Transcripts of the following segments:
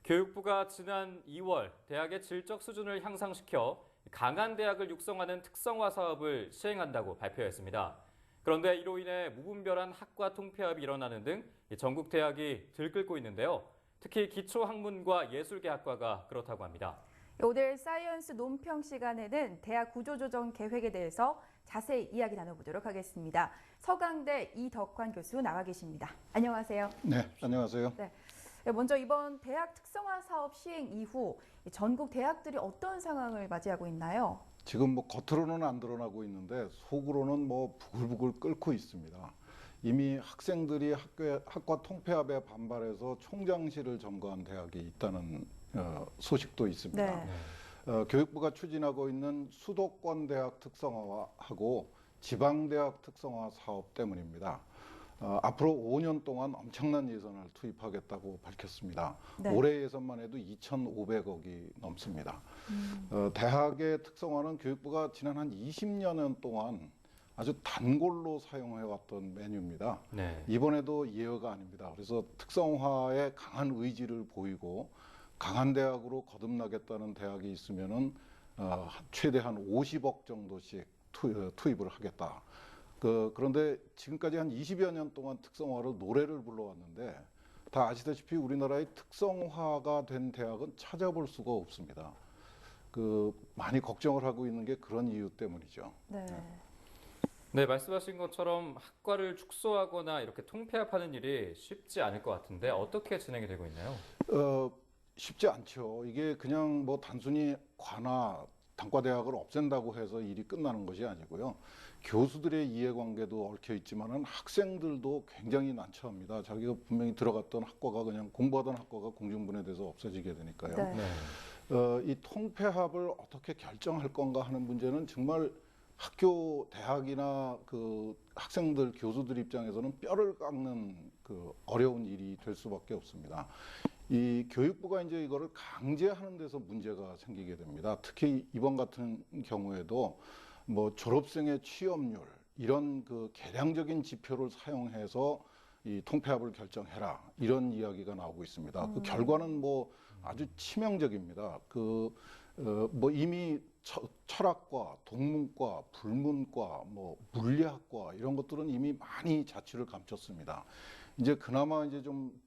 교육부가 지난 2월 대학의 질적 수준을 향상시켜 강한 대학을 육성하는 특성화 사업을 시행한다고 발표했습니다. 그런데 이로 인해 무분별한 학과 통폐합이 일어나는 등 전국 대학이 들끓고 있는데요. 특히 기초학문과 예술계학과가 그렇다고 합니다. 오늘 사이언스 논평 시간에는 대학 구조조정 계획에 대해서 자세히 이야기 나눠보도록 하겠습니다. 서강대 이덕환 교수 나와 계십니다. 안녕하세요. 네, 안녕하세요. 네. 먼저 이번 대학 특성화 사업 시행 이후 전국 대학들이 어떤 상황을 맞이하고 있나요? 지금 뭐 겉으로는 안 드러나고 있는데 속으로는 뭐 부글부글 끓고 있습니다. 이미 학생들이 학과 통폐합에 반발해서 총장실을 점거한 대학이 있다는 소식도 있습니다. 네. 교육부가 추진하고 있는 수도권 대학 특성화하고 지방대학 특성화 사업 때문입니다. 앞으로 5년 동안 엄청난 예산을 투입하겠다고 밝혔습니다. 네. 올해 예산만 해도 2,500억이 넘습니다. 대학의 특성화는 교육부가 지난 한 20여 동안 아주 단골로 사용해왔던 메뉴입니다. 네. 이번에도 예외가 아닙니다. 그래서 특성화에 강한 의지를 보이고 강한 대학으로 거듭나겠다는 대학이 있으면은 최대한 50억 정도씩 투입을 하겠다. 그런데 지금까지 한 20여 년 동안 특성화로 노래를 불러왔는데 다 아시다시피 우리나라의 특성화가 된 대학은 찾아볼 수가 없습니다. 많이 걱정을 하고 있는 게 그런 이유 때문이죠. 네. 네, 말씀하신 것처럼 학과를 축소하거나 이렇게 통폐합하는 일이 쉽지 않을 것 같은데 어떻게 진행이 되고 있나요? 쉽지 않죠. 이게 그냥 뭐 단순히 과나 단과대학을 없앤다고 해서 일이 끝나는 것이 아니고요. 교수들의 이해관계도 얽혀 있지만은 학생들도 굉장히 난처합니다. 자기가 분명히 들어갔던 학과가 그냥 공부하던 학과가 공중분해돼서 없어지게 되니까요. 네. 네. 이 통폐합을 어떻게 결정할 건가 하는 문제는 정말 학교, 대학이나 학생들, 교수들 입장에서는 뼈를 깎는 어려운 일이 될 수밖에 없습니다. 이 교육부가 이제 이거를 강제하는 데서 문제가 생기게 됩니다. 특히 이번 같은 경우에도 뭐 졸업생의 취업률 이런 계량적인 지표를 사용해서 이 통폐합을 결정해라 이런 이야기가 나오고 있습니다. 그 결과는 뭐 아주 치명적입니다. 뭐 이미 철학과, 동문과, 불문과, 뭐 물리학과 이런 것들은 이미 많이 자취를 감췄습니다. 이제 그나마 이제 좀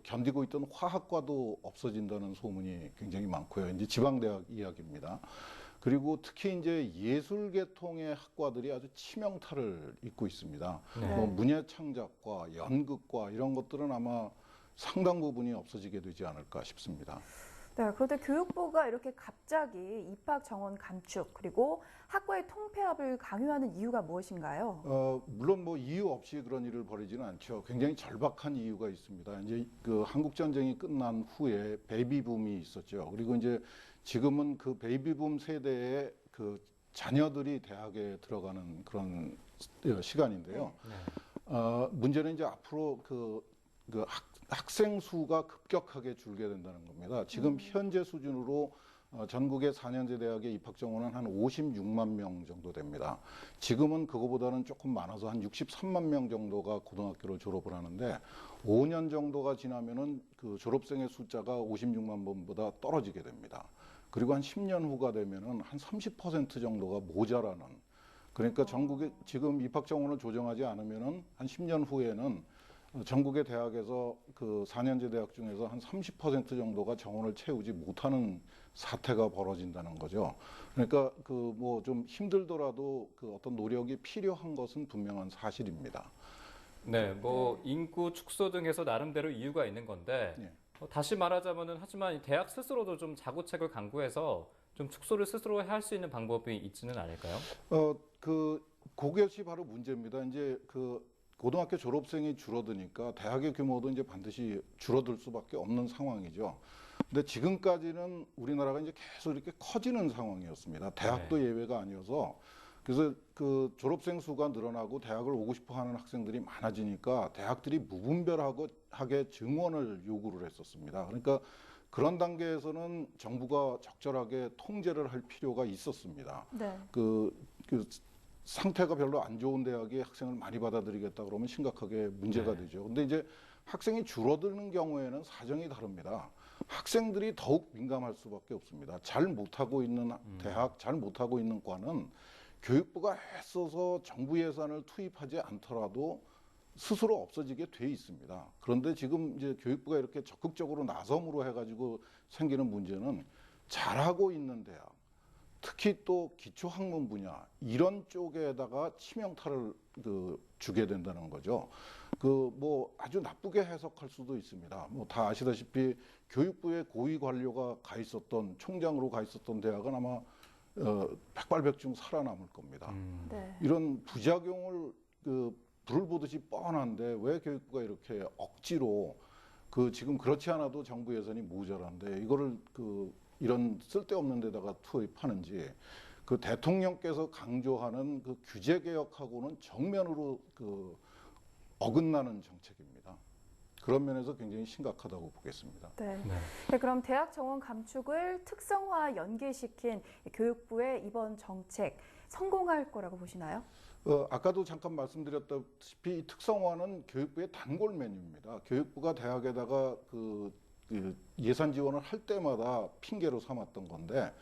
견디고 있던 화학과도 없어진다는 소문이 굉장히 많고요. 이제 지방대학 이야기입니다. 그리고 특히 이제 예술계통의 학과들이 아주 치명타를 입고 있습니다. 네. 뭐 문예창작과, 연극과 이런 것들은 아마 상당 부분이 없어지게 되지 않을까 싶습니다. 네, 그런데 교육부가 이렇게 갑자기 입학 정원 감축 그리고 학과의 통폐합을 강요하는 이유가 무엇인가요? 물론 뭐 이유 없이 그런 일을 벌이지는 않죠. 굉장히 절박한 이유가 있습니다. 이제 한국 전쟁이 끝난 후에 베이비붐이 있었죠. 그리고 이제 지금은 그 베이비붐 세대의 자녀들이 대학에 들어가는 그런 시간인데요. 네. 문제는 이제 앞으로 학생 수가 급격하게 줄게 된다는 겁니다. 지금 현재 수준으로 전국의 4년제 대학의 입학 정원은 한 56만 명 정도 됩니다. 지금은 그거보다는 조금 많아서 한 63만 명 정도가 고등학교를 졸업을 하는데 5년 정도가 지나면은 졸업생의 숫자가 56만 명보다 떨어지게 됩니다. 그리고 한 10년 후가 되면은 한 30% 정도가 모자라는, 그러니까 전국에 지금 입학 정원을 조정하지 않으면은 한 10년 후에는 전국의 대학에서 4년제 대학 중에서 한 30% 정도가 정원을 채우지 못하는 사태가 벌어진다는 거죠. 그러니까 뭐 좀 힘들더라도 어떤 노력이 필요한 것은 분명한 사실입니다. 네, 뭐 인구 축소 등에서 나름대로 이유가 있는 건데 예. 다시 말하자면은 하지만 대학 스스로도 좀 자구책을 강구해서 좀 축소를 스스로 할 수 있는 방법이 있지는 않을까요? 그것이 바로 문제입니다. 이제 고등학교 졸업생이 줄어드니까 대학의 규모도 이제 반드시 줄어들 수밖에 없는 상황이죠. 근데 지금까지는 우리나라가 이제 계속 이렇게 커지는 상황이었습니다. 대학도 네. 예외가 아니어서. 그래서 졸업생 수가 늘어나고 대학을 오고 싶어 하는 학생들이 많아지니까 대학들이 무분별하게 증원을 요구를 했었습니다. 그러니까 그런 단계에서는 정부가 적절하게 통제를 할 필요가 있었습니다. 네. 상태가 별로 안 좋은 대학이 학생을 많이 받아들이겠다 그러면 심각하게 문제가 네. 되죠. 근데 이제 학생이 줄어드는 경우에는 사정이 다릅니다. 학생들이 더욱 민감할 수밖에 없습니다. 잘 못하고 있는 대학, 잘 못하고 있는 과는 교육부가 애써서 정부 예산을 투입하지 않더라도 스스로 없어지게 돼 있습니다. 그런데 지금 이제 교육부가 이렇게 적극적으로 나섬으로 해가지고 생기는 문제는 잘하고 있는 대학, 특히 또 기초학문 분야 이런 쪽에다가 치명타를 주게 된다는 거죠. 뭐 아주 나쁘게 해석할 수도 있습니다. 뭐 다 아시다시피 교육부의 고위 관료가 가 있었던 총장으로 가 있었던 대학은 아마 백발백중 살아남을 겁니다. 네. 이런 부작용을 불을 보듯이 뻔한데 왜 교육부가 이렇게 억지로 지금 그렇지 않아도 정부 예산이 모자란데 이거를 이런 쓸데없는 데다가 투입하는지 대통령께서 강조하는 규제 개혁하고는 정면으로 어긋나는 정책입니다. 그런 면에서 굉장히 심각하다고 보겠습니다. 네. 네. 네, 그럼 대학 정원 감축을 특성화 연계시킨 교육부의 이번 정책 성공할 거라고 보시나요? 아까도 잠깐 말씀드렸다시피 이 특성화는 교육부의 단골 메뉴입니다. 교육부가 대학에다가 예산 지원을 할 때마다 핑계로 삼았던 건데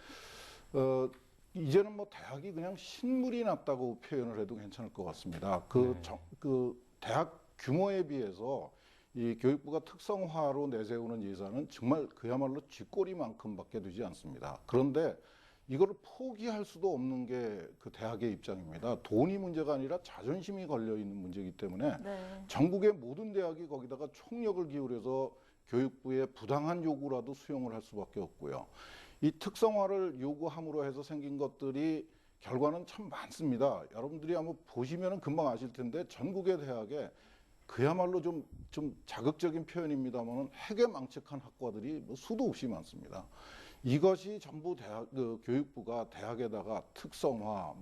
이제는 뭐 대학이 그냥 신물이 났다고 표현을 해도 괜찮을 것 같습니다. 대학 규모에 비해서 이 교육부가 특성화로 내세우는 예산은 정말 그야말로 쥐꼬리만큼밖에 되지 않습니다. 그런데 이거를 포기할 수도 없는 게 대학의 입장입니다. 돈이 문제가 아니라 자존심이 걸려 있는 문제이기 때문에 네. 전국의 모든 대학이 거기다가 총력을 기울여서 교육부의 부당한 요구라도 수용을 할 수밖에 없고요. 이 특성화를 요구함으로 해서 생긴 것들이 결과는 참 많습니다. 여러분들이 한번 보시면 금방 아실 텐데 전국의 대학에 그야말로 좀 자극적인 표현입니다만 해괴망측한 학과들이 수도 없이 많습니다. 이것이 전부 교육부가 대학에다가 특성화,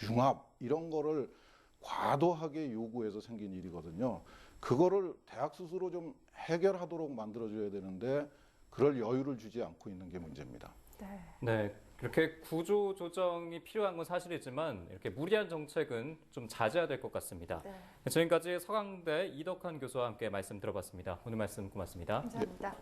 융합 이런 거를 과도하게 요구해서 생긴 일이거든요. 그거를 대학 스스로 좀 해결하도록 만들어줘야 되는데 그럴 여유를 주지 않고 있는 게 문제입니다. 네. 네, 그렇게 구조 조정이 필요한 건 사실이지만 이렇게 무리한 정책은 좀 자제해야 될 것 같습니다. 네. 지금까지 서강대 이덕환 교수와 함께 말씀 들어봤습니다. 오늘 말씀 고맙습니다. 감사합니다.